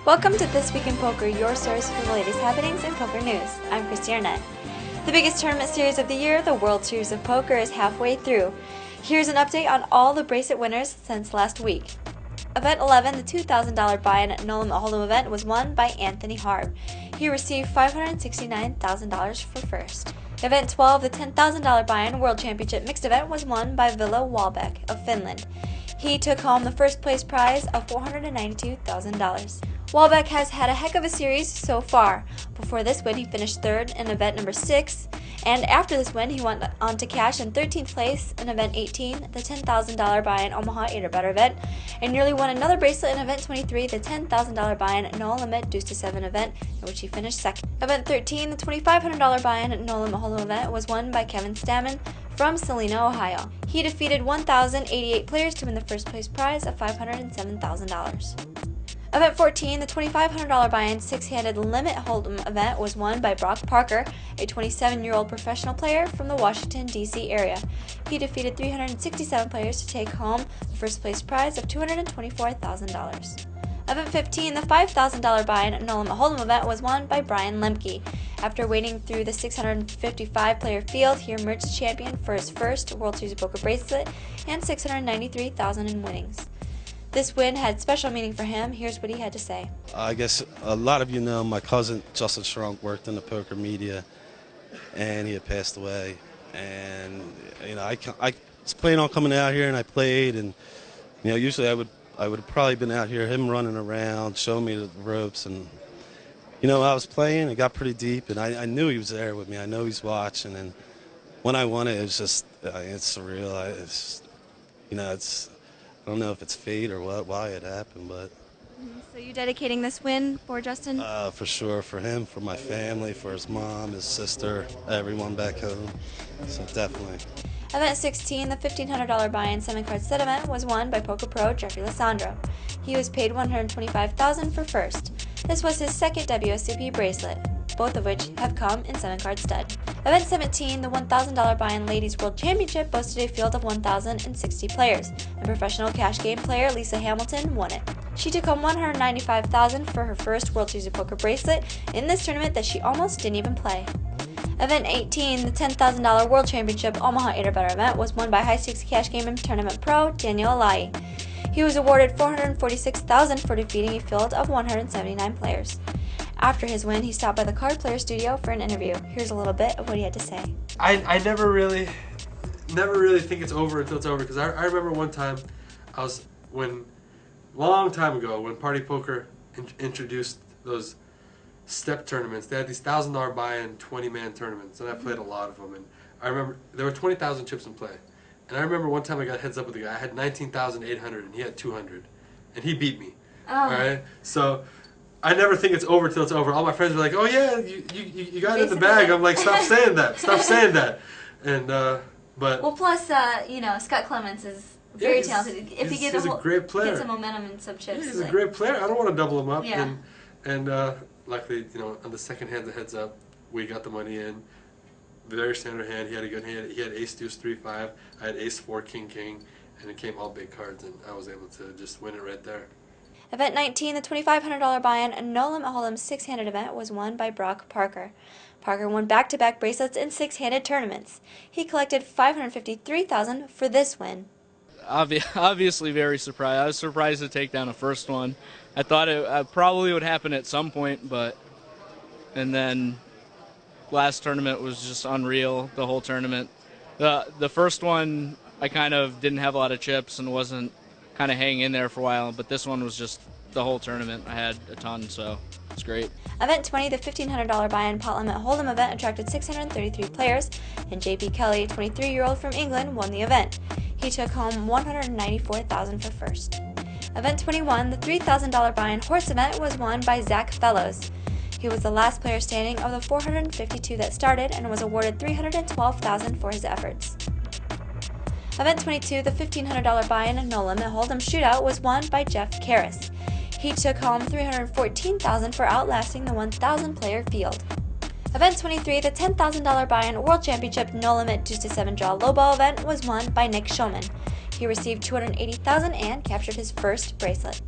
Welcome to This Week in Poker, your source for the latest happenings in poker news. I'm Christy Arnett. The biggest tournament series of the year, the World Series of Poker, is halfway through. Here's an update on all the bracelet winners since last week. Event 11, the $2,000 buy-in No Limit Hold'em event, was won by Anthony Harb. He received $569,000 for first. Event 12, the $10,000 buy-in World Championship mixed event, was won by Ville Wahlbeck of Finland. He took home the first place prize of $492,000. Wahlbeck has had a heck of a series so far. Before this win, he finished third in event number 6, and after this win, he went on to cash in 13th place in event 18, the $10,000 buy-in Omaha 8 or better event, and nearly won another bracelet in event 23, the $10,000 buy-in No Limit Deuce to 7 event, in which he finished second. Event 13, the $2,500 buy-in No Limit Hold'em event, was won by Kevin Stammen from Salina, Ohio. He defeated 1,088 players to win the first place prize of $507,000. Event 14, the $2,500 buy-in six-handed limit hold'em event, was won by Brock Parker, a 27-year-old professional player from the Washington, D.C. area. He defeated 367 players to take home the first place prize of $224,000. Event 15, the $5,000 buy-in No Limit Hold'em event, was won by Brian Lemke. After wading through the 655-player field, he emerged champion for his first World Series of Poker bracelet and $693,000 in winnings. This win had special meaning for him. Here's what he had to say. I guess a lot of you know my cousin Justin Strunk worked in the poker media, and he had passed away. And I was planning on coming out here, and I played. And usually I would have probably been out here, him running around, showing me the ropes. And I was playing. It got pretty deep, and I knew he was there with me. I know he's watching. And when I won it, it was just it's surreal. I don't know if it's fate or why it happened, but. So you dedicating this win for Justin? For sure, for him, for my family, for his mom, his sister, everyone back home. So definitely. Event 16, the $1,500 buy-in 7-card set event, was won by Poker Pro Jeffrey Lissandro. He was paid $125,000 for first. This was his second WSOP bracelet, both of which have come in 7-card stud. Event 17, the $1,000 buy-in Ladies World Championship, boasted a field of 1,060 players, and professional cash game player Lisa Hamilton won it. She took home $195,000 for her first World Series of Poker bracelet in this tournament that she almost didn't even play. Event 18, the $10,000 World Championship Omaha 8 or better event, was won by high-stakes cash game and tournament pro Daniel Alaei. He was awarded $446,000 for defeating a field of 179 players. After his win, he stopped by the Card Player studio for an interview. Here's a little bit of what he had to say. I never really think it's over until it's over, because I remember one time, long time ago, when Party Poker introduced those step tournaments. They had these $1,000 buy-in 20-man tournaments, and I played a lot of them. And I remember there were 20,000 chips in play. And I remember one time I got heads up with a guy. I had 19,800, and he had 200, and he beat me. Oh. All right, so. I never think it's over till it's over. All my friends were like, "Oh yeah, you got it in the bag." I'm like, "Stop saying that! Stop saying that!" And but well, plus Scott Clements is very talented. If he gets a great player, get some momentum and some chips. Yeah, he's a great player. I don't want to double him up. Yeah. And luckily, on the second hand, the heads up, we got the money in. Very standard hand. He had a good hand. He had Ace Deuce 3-5. I had Ace 4 King King, and it came all big cards, and I was able to just win it right there. Event 19, the $2,500 buy-in No Limit Hold'em 6-handed event, was won by Brock Parker. Parker won back-to-back bracelets in 6-handed tournaments. He collected $553,000 for this win. Obviously very surprised. I was surprised to take down a first one. I thought it probably would happen at some point, and then last tournament was just unreal, the whole tournament. The first one, I kind of didn't have a lot of chips and wasn't kind of hanging in there for a while, but this one was just the whole tournament. I had a ton, so it's great. Event 20, the $1,500 buy-in pot limit hold'em event, attracted 633 players, and J.P. Kelly, a 23-year-old from England, won the event. He took home $194,000 for first. Event 21, the $3,000 buy-in horse event, was won by Zach Fellows. He was the last player standing of the 452 that started and was awarded $312,000 for his efforts. Event 22, the $1,500 buy-in No Limit Hold'em shootout, was won by Jeff Karras. He took home $314,000 for outlasting the 1,000-player field. Event 23, the $10,000 buy-in World Championship No Limit Deuce to 7 Draw Lowball event, was won by Nick Shulman. He received $280,000 and captured his first bracelet.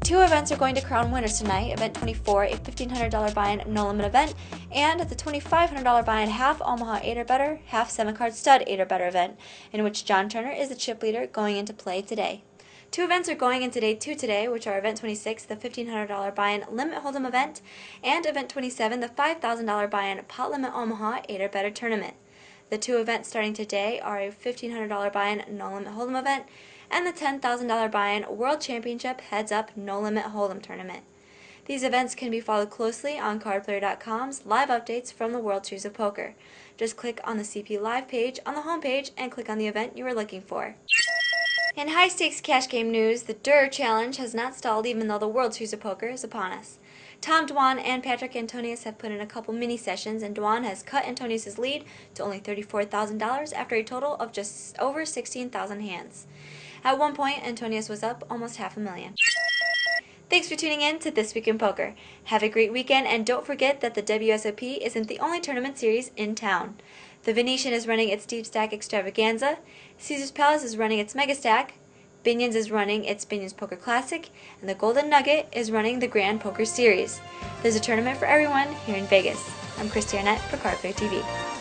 Two events are going to crown winners tonight. Event 24, a $1,500 buy-in no-limit event, and the $2,500 buy-in half Omaha 8 or better, half 7-card stud 8 or better event, in which John Turner is the chip leader going into play today. Two events are going into day 2 today, which are Event 26, the $1,500 buy-in limit hold'em event, and Event 27, the $5,000 buy-in pot limit Omaha 8 or better tournament. The two events starting today are a $1,500 buy-in no-limit hold'em event and the $10,000 buy-in World Championship heads-up no-limit hold'em tournament. These events can be followed closely on cardplayer.com's live updates from the World Series of Poker. Just click on the CP Live page on the homepage and click on the event you are looking for. In high-stakes cash game news, the Durrrr challenge has not stalled even though the World Series of Poker is upon us. Tom Dwan and Patrick Antonius have put in a couple mini-sessions, and Dwan has cut Antonius' lead to only $34,000 after a total of just over 16,000 hands. At one point, Antonius was up almost $500,000. Thanks for tuning in to This Week in Poker. Have a great weekend, and don't forget that the WSOP isn't the only tournament series in town. The Venetian is running its Deep Stack Extravaganza, Caesar's Palace is running its Mega Stack, Binion's is running its Binion's Poker Classic, and the Golden Nugget is running the Grand Poker Series. There's a tournament for everyone here in Vegas. I'm Christy Arnett for Cardplayer TV.